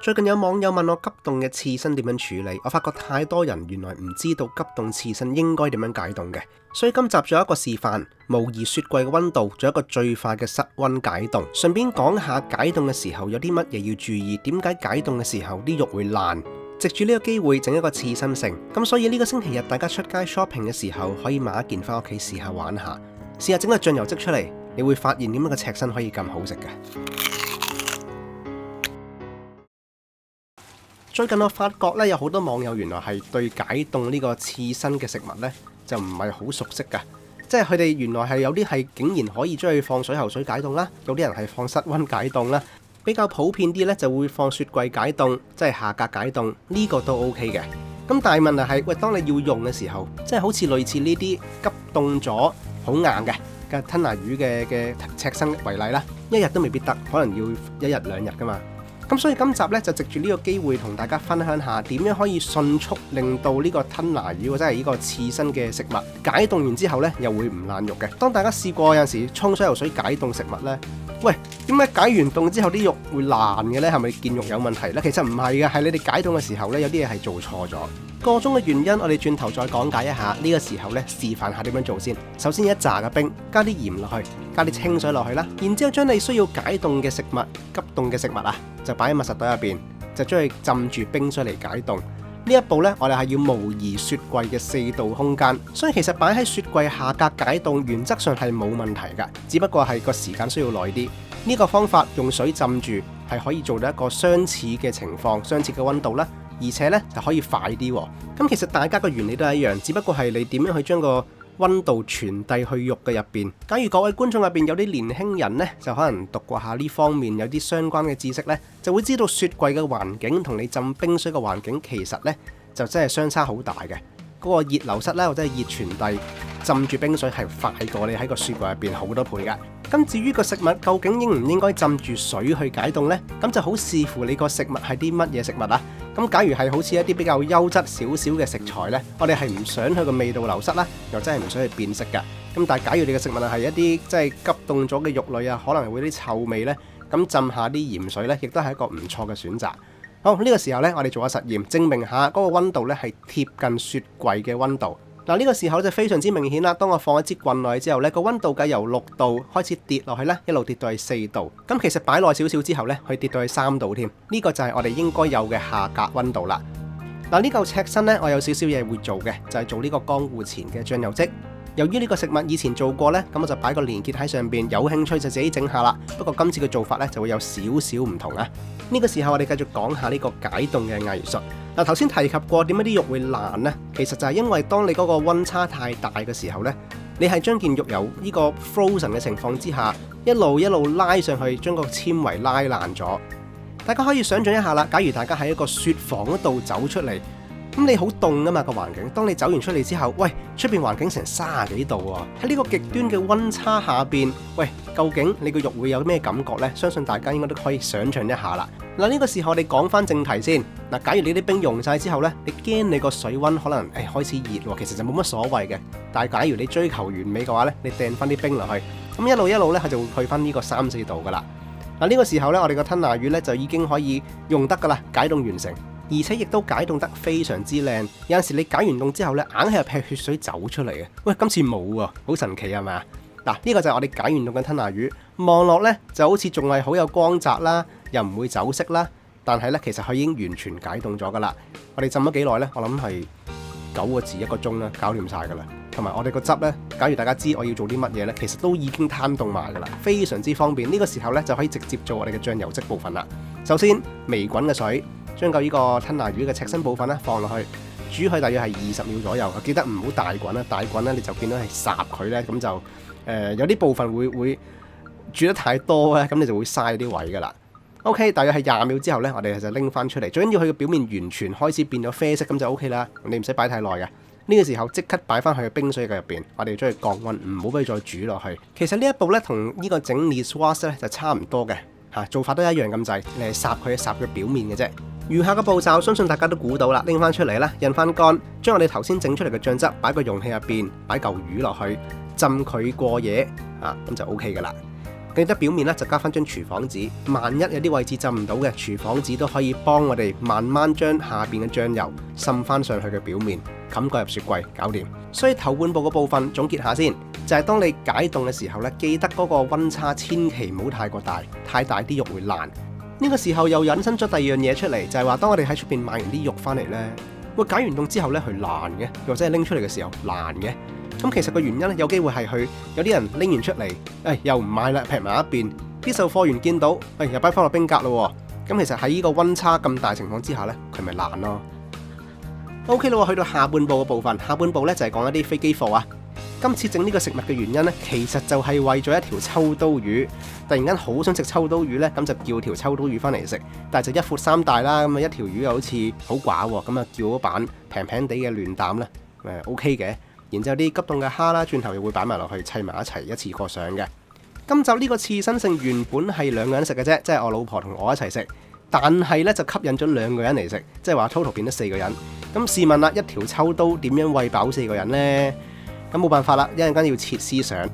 最近有網友問我急凍嘅刺身點樣處理，我發覺太多人原來唔知道急凍刺身應該點樣解凍嘅，所以今集仲有一個示範，模擬雪櫃嘅溫度，仲有一個最快嘅室溫解凍，順便講下解凍嘅時候有啲乜嘢要注意，點解解凍嘅時候啲肉會爛，藉住呢個機會整一個刺身城。咁所以呢個星期日大家出街 shopping 嘅時候，可以買一件翻屋企試下玩下，試下整個醬油漬出嚟，你會發現點解個赤身可以咁好食嘅。最近我發覺咧，有好多網友原來係對解凍呢個刺身嘅食物咧就唔係好熟悉㗎，即係佢哋原來係有啲係竟然可以將佢放水喉水解凍啦，有啲人係放室溫解凍啦，比較普遍啲咧就會放雪櫃解凍，即係下格解凍，呢個都 OK 嘅。咁但係問題係，喂，當你要用嘅時候，即係好似類似呢啲急凍咗好硬嘅吞拿魚嘅赤身為例啦，一日都未必得，可能要一日兩日㗎嘛。咁所以今集咧就藉住呢個機會同大家分享下點樣可以迅速令到呢個吞拿魚或者係呢個刺身嘅食物解凍完之後咧又會唔爛肉嘅。當大家試過有陣時沖水游水解凍食物咧，喂，點解解完凍之後啲肉會爛嘅咧？係咪件肉有問題咧？其實唔係嘅，係你哋解凍嘅時候咧有啲嘢係做錯咗。個中嘅原因我哋轉頭再講解一下，呢個時候咧示範下點樣做先。首先一紮嘅冰，加啲鹽落去，加啲清水落去啦，然之後將你需要解凍嘅食物、急凍嘅食物啊，就擺喺密實袋入邊，就將佢浸住冰水嚟解凍。呢一步呢，我哋係要模擬雪櫃嘅4度空間，所以其實擺喺雪櫃下格解凍原則上係冇問題㗎，只不過係個時間需要耐啲。呢個方法用水浸住係可以做到一個相似嘅情況，相似嘅溫度啦，而且呢就可以快啲。咁其實大家嘅原理都係一樣，只不過係你點樣去將個溫度傳遞去肉嘅入邊。假如各位觀眾入邊有啲年輕人呢，就可能讀過下呢方面有啲相關嘅知識呢，就會知道雪櫃嘅環境同你浸冰水嘅環境其實呢就真係相差好大嘅。嗰個熱流失咧或者係熱傳遞，浸住冰水係快過你喺個雪櫃入邊好多倍㗎。咁至於個食物究竟應唔應該浸住水去解凍呢？咁就好視乎你個食物係啲乜嘢食物啊。咁假如係好似一啲比較優質少少嘅食材呢，我哋係唔想佢個味道流失啦，又真係唔想去變色㗎。咁但係假如你嘅食物係一啲即係急凍咗嘅肉類啊，可能會有啲臭味呢，咁浸下啲鹽水呢，亦都係一個唔錯嘅選擇。好，呢個時候呢，我哋做下實驗，證明下嗰個溫度呢係貼近雪櫃嘅溫度。嗱，呢個時候就非常之明顯啦。當我放一支棍落去之後呢，個溫度計由6度開始跌落去呢，一路跌到係4度。咁其實擺耐少少之後呢，佢跌到去3度添。呢個就係我哋應該有嘅下格溫度啦。嗱，呢嚿赤身呢，我有少少嘢會做嘅，就係做呢個江戶前嘅醬油漬。由於呢個食物以前做過呢，咁我就擺個連結喺上邊，有興趣就自己整下啦。不過今次嘅做法呢，就會有少少唔同啊。呢個時候我哋繼續講下呢個解凍嘅藝術。嗱，頭先提及過點解啲肉會爛呢？其實就係因為當你嗰個溫差太大嘅時候呢，你係將件肉由呢個 frozen 嘅情況之下，一路拉上去，將個纖維拉爛咗。大家可以想象一下啦，假如大家喺一個雪房嗰度走出嚟，咁你好凍啊嘛個環境，當你走完出嚟之後，喂，出邊環境成30幾度喎，喺呢個極端嘅溫差下邊，喂，究竟你個肉會有咩感覺呢？相信大家應該都可以想象一下啦。嗱，呢個時候我哋講翻正題先。嗱，假如你啲冰溶晒之後呢，你驚你個水溫可能開始熱喎，其實就冇乜所謂嘅。但係假如你追求完美嘅話呢，你掟翻啲冰落去，咁一路呢，佢就會去翻呢個3、4度噶啦。嗱，呢個時候呢，我哋個吞拿魚呢就已經可以用得噶啦，解凍完成。而且亦都解凍得非常之靚，有陣時你解完凍之後呢，硬係有劈血水走出嚟嘅。喂，今次冇喎，好神奇係咪啊？嗱，呢個就係我哋解完凍嘅吞拿魚，望落呢就好似仲係好有光澤啦，又唔會走色啦。但係呢，其實佢已經完全解凍咗噶啦。我哋浸咗幾耐呢？我諗係9個字1個鐘啦，搞掂晒噶啦。同埋我哋個汁呢，假如大家知我要做啲乜嘢呢，其實都已經攤凍埋噶啦，非常之方便。呢個時候呢，就可以直接做我哋嘅醬油漬部分啦。首先微滾嘅水，將呢個吞拿魚嘅赤身部分咧放落去，煮佢大約係20秒左右。記得唔好大滾啦，大滾咧你就見到係霎佢咧，咁就有啲部分會煮得太多咧，咁你就會嘥啲位噶啦。OK， 大約係20秒之後咧，我哋就拎翻出嚟。最緊要佢嘅表面完全開始變咗啡色，咁就 OK 啦。你唔使擺太耐嘅。呢個時候即刻擺翻去冰水嘅入邊，我哋將佢降溫，唔好俾佢再煮落去。其實呢一步咧同呢個整 niçoise 咧就差唔多嘅嚇，做法都一樣咁滯，你係霎佢表面嘅啫。餘下嘅步驟，相信大家都估到啦，拎翻出嚟啦，印翻乾，將我哋頭先整出嚟嘅醬汁擺個容器入邊，擺嚿魚落去，浸佢過夜啊，咁就 OK 噶啦。記得表面咧就加翻張廚房紙，萬一有啲位置浸唔到嘅，廚房紙都可以幫我哋慢慢將下邊嘅醬油滲翻上去嘅表面，冚蓋入雪櫃，搞掂。所以頭半部嘅部分總結下先，就係當你解凍嘅時候咧，記得嗰個溫差千祈唔好太過大，太大啲肉會爛。呢個時候又引申咗第二樣嘢出嚟，就係話當我哋喺出邊買完啲肉翻嚟呢，會解完凍之後咧佢爛嘅，或者係拎出嚟嘅時候爛嘅。咁其實個原因咧，有機會係佢有啲人拎完出嚟，又唔買啦，劈埋一邊。啲售貨員見到，又擺翻落冰格咯。咁其實喺呢個溫差咁大情況之下呢，佢咪爛咯。OK 啦，去到下半部嘅部分，下半部呢就係講一啲飛機貨啊。今次整呢個食物嘅原因呢，其實就係為咗一條秋刀魚。突然間好想食秋刀魚呢，咁就叫條秋刀魚翻嚟食，但係就一闊三大啦，咁啊一條魚又好似好寡喎，咁啊叫咗版平平地嘅亂膽呢，OK 嘅。然之後啲急凍嘅蝦啦，轉頭又會擺埋落去砌埋一齊，一次過上嘅。今集呢個刺身性原本係2個人食嘅啫，即係我老婆同我一齊食，但係呢就吸引咗2個人嚟食，即係話 total 變咗4個人。咁試問啦，一條秋刀點樣餵飽4個人呢？咁冇辦法啦，一陣間要切絲上。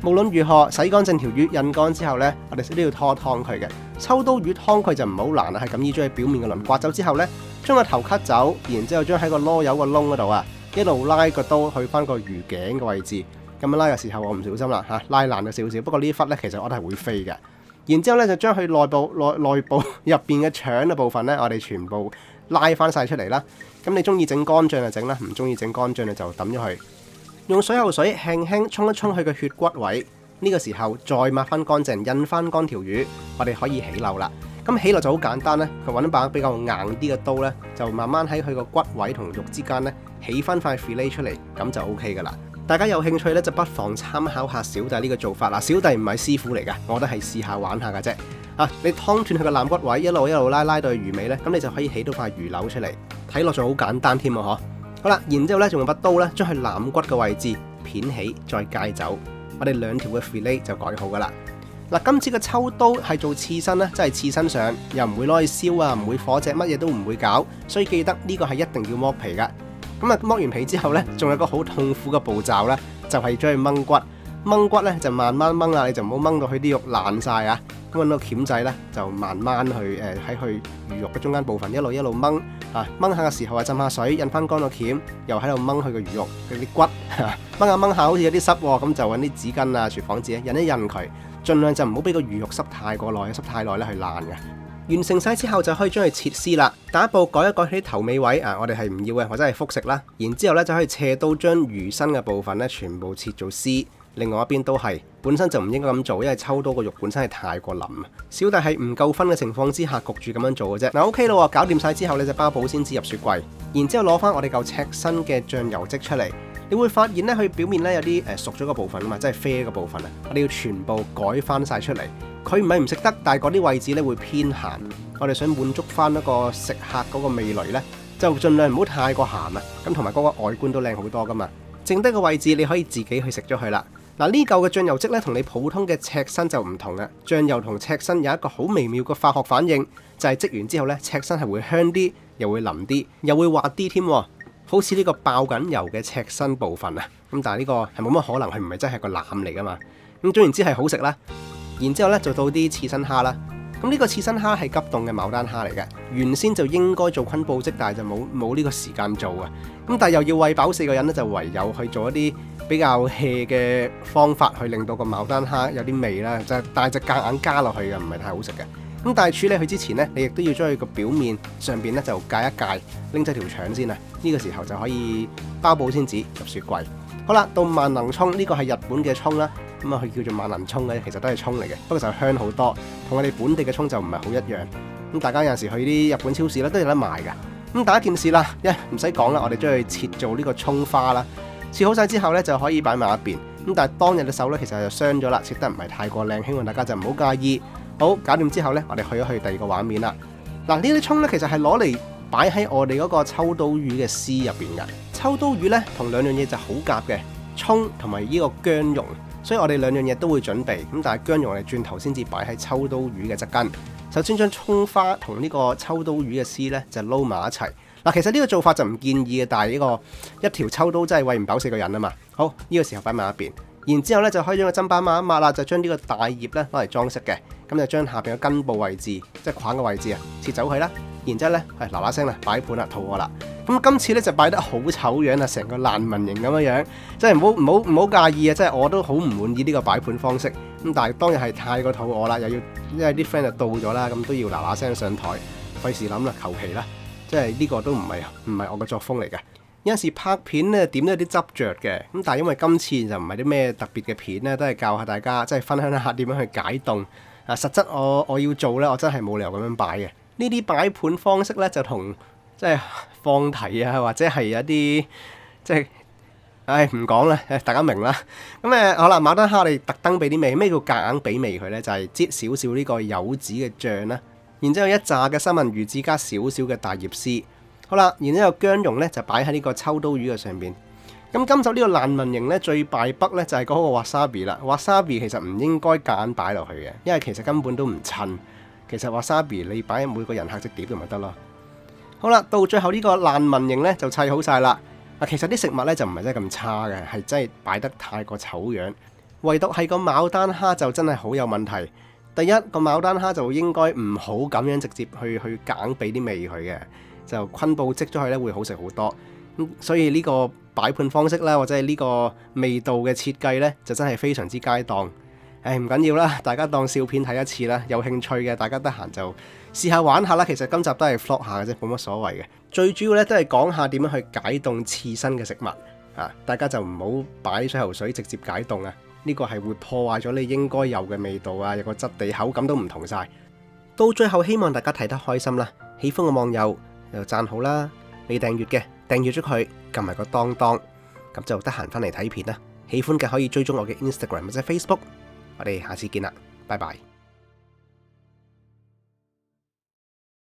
無論如何，洗乾淨條魚，印乾之後呢，我哋都要拖湯佢嘅。秋刀魚湯佢就唔好難啦，係咁依將佢表面嘅鱗刮走之後呢，將個頭 cut 走，然之後將喺個籮柚個窿嗰度啊，一路拉個刀去翻個魚頸嘅位置。咁樣拉嘅時候我唔小心啦嚇，拉爛咗少少。不過呢忽呢，其實我都係會飛嘅。然之後呢，就將佢內部入邊嘅腸嘅部分呢，我哋全部拉翻晒出嚟啦。咁你中意整乾醬就整啦，唔中意整乾醬你就抌咗佢。用水喉水輕輕沖一沖佢嘅血骨位，呢個時候再抹翻乾淨，印翻乾條魚，我哋可以起漏啦。咁起漏就好簡單咧，佢揾一把比較硬啲嘅刀咧，就慢慢喺佢個骨位同肉之間咧起翻塊 fillet 出嚟，咁就 OK 噶啦。大家有興趣咧，就不妨參考下小弟呢個做法啦。小弟唔係師傅嚟噶，我都係試下玩下噶啫。你劏斷佢個腩骨位，一路拉到去魚尾咧，咁你就可以起到塊魚柳出嚟，睇落仲好簡單添啊！嗬。好啦，然之後咧，仲用把刀咧，將佢腩骨嘅位置片起，再戒走，我哋2條嘅 fillet 就改好噶啦。嗱，今次嘅秋刀係做刺身咧，即係刺身上，又唔會攞去燒啊，唔會火隻，乜嘢都唔會搞，所以記得呢個係一定要剝皮噶。咁啊，剝完皮之後咧，仲有個好痛苦嘅步驟咧，就係將佢掹骨。掹骨咧就慢慢掹啦，你就唔好掹到佢啲肉爛晒啊。咁揾到鉗仔咧，就慢慢去喺佢魚肉嘅中間部分一路掹啊，掹下嘅時候啊，浸下水，印翻乾個鉗，又喺度掹佢個魚肉佢啲骨，掹下好似有啲濕喎，咁就揾啲紙巾啊、廚房紙印一印佢，盡量就唔好俾個魚肉濕太過耐，濕太耐咧係爛嘅。完成晒之後就可以將佢切絲啦。第一步改一改啲頭尾位啊，我哋係唔要嘅，或者係複食啦。然之後咧就可以斜刀將魚身嘅部分咧全部切做絲。另外一邊都係，本身就唔應該咁做，因為秋刀個肉本身係太過腍。小弟係唔夠分嘅情況之下焗住咁樣做嘅啫。嗱 OK 啦，搞掂晒之後，你就包保鮮紙入雪櫃，然之後攞翻我哋嚿赤身嘅醬油漬出嚟。你會發現咧，佢表面咧有啲熟咗嘅部分啊嘛，即係啡嘅部分啊，我哋要全部改翻晒出嚟。佢唔係唔食得，但係嗰啲位置咧會偏鹹。我哋想滿足翻一個食客嗰個味蕾咧，就盡量唔好太過鹹啊。咁同埋嗰個外觀都靚好多噶嘛。剩低個位置你可以自己去食咗佢啦。嗱，呢嚿嘅醬油漬咧，同你普通嘅赤身就唔同嘅。醬油同赤身有一個好微妙嘅化學反應，就係漬完之後咧，赤身係會香啲，又會腍啲，又會滑啲添。好似呢個爆緊油嘅赤身部分啊，咁但係呢個係冇乜可能，佢唔係真係個腩嚟噶嘛。咁總言之係好食啦。然之後咧就到啲刺身蝦啦。咁呢個刺身蝦係急凍嘅牡丹蝦嚟嘅，原先就應該做昆布漬，但係就冇呢個時間做啊。咁但係又要餵飽4個人咧，就唯有去做一啲比較 hea 嘅方法，去令到個牡丹蝦有啲味啦。但係就夾硬加落去嘅，唔係太好食嘅。咁但係處理佢之前呢，你亦都要將佢個表面上邊咧就戒一戒，拎走條腸先啊。呢個時候就可以包保鮮紙入雪櫃。好啦，到萬能葱，呢個係日本嘅葱啦。咁啊，佢叫做萬能葱嘅，其實都係葱嚟嘅，不過就香好多，同我哋本地嘅葱就唔係好一樣。咁大家有陣時去啲日本超市咧都有得賣㗎。咁第一件事啦，唔使講啦，我哋將佢切做呢個葱花啦。切好晒之後咧就可以擺埋一邊。咁但係當日嘅手咧其實就傷咗啦，切得唔係太過靚，希望大家就唔好介意。好，搞掂之後咧，我哋去一去第二個畫面啦。嗱，呢啲葱咧其實係攞嚟擺喺我哋嗰個秋刀魚嘅絲入邊㗎。秋刀魚咧同兩樣嘢就好夾嘅，葱同埋呢個薑蓉。所以我哋兩樣嘢都會準備，咁但係薑蓉我哋轉頭先至擺喺秋刀魚嘅側根。首先將葱花同呢個秋刀魚嘅絲呢就撈埋一齊。嗱，其實呢個做法就唔建議嘅，但係呢個一條秋刀真係餵唔飽4個人啊嘛。好，呢個時候擺埋一邊，然之後咧就可以將個砧板抹一抹啦，就將呢個大葉咧攞嚟裝飾嘅。咁就將下邊嘅根部位置，即係框嘅位置啊，切走佢啦。然之後咧係嗱嗱聲啦，擺盤啦，肚餓啦。咁今次咧就擺得好醜樣啊，成個難民營咁樣樣，即係唔好介意啊！即係我都好唔滿意呢個擺盤方式。咁但係當日係太過肚餓啦，又要因為啲 friend 就到咗啦，咁都要嗱嗱聲上台，費事諗啦，求其啦。即係呢個都唔係我嘅作風嚟嘅。有陣時拍片咧點都有啲執着嘅，咁但係因為今次就唔係啲咩特別嘅片咧，都係教下大家，即係分享一下點樣去解凍。實質我要做咧，我真係冇理由咁樣擺嘅。呢啲擺盤方式咧就同即係放題啊，或者係一啲即係唔講啦，大家明啦。咁好啦，牡丹蝦我哋特登俾啲味，咩叫夾硬俾味佢咧？就係擠少少呢個柚子嘅醬啦，然之後一紮嘅三文魚子加少少嘅大葉絲。好啦，然之後薑蓉咧就擺喺呢個秋刀魚嘅上邊。咁今集呢個難民營咧最敗筆咧就係嗰個 wasabi 啦。wasabi 其實唔應該夾硬擺落去嘅，因為其實根本都唔襯。其實 wasabi 你擺喺每個人客隻碟就咪得咯。好啦，到最後呢個難民營咧就砌好晒啦。其實啲食物咧就唔係真係咁差嘅，係真係擺得太過醜樣。唯獨係個牡丹蝦就真係好有問題。第一個牡丹蝦就應該唔好咁樣直接去夾硬俾啲味佢嘅，就昆布積咗佢咧會好食好多。所以呢個擺盤方式啦，或者係呢個味道嘅設計呢，就真係非常之佳當。唔緊要啦，大家當笑片睇一次啦。有興趣嘅大家得閒就試下玩下啦。其實今集都係 vlog 下嘅啫，冇乜所謂嘅。最主要呢，都係講下點樣去解凍刺身嘅食物啊！大家就唔好擺水喉水直接解凍啊！呢個係會破壞咗你應該有嘅味道啊，有個質地口感都唔同晒。到最後希望大家睇得開心啦，喜歡嘅網友就讚好啦，未訂閱嘅訂閱咗佢，撳埋個當當，咁就得閒翻嚟睇片啦。喜歡嘅可以追蹤我嘅 Instagram 或者 Facebook，我哋下次見啦，拜拜。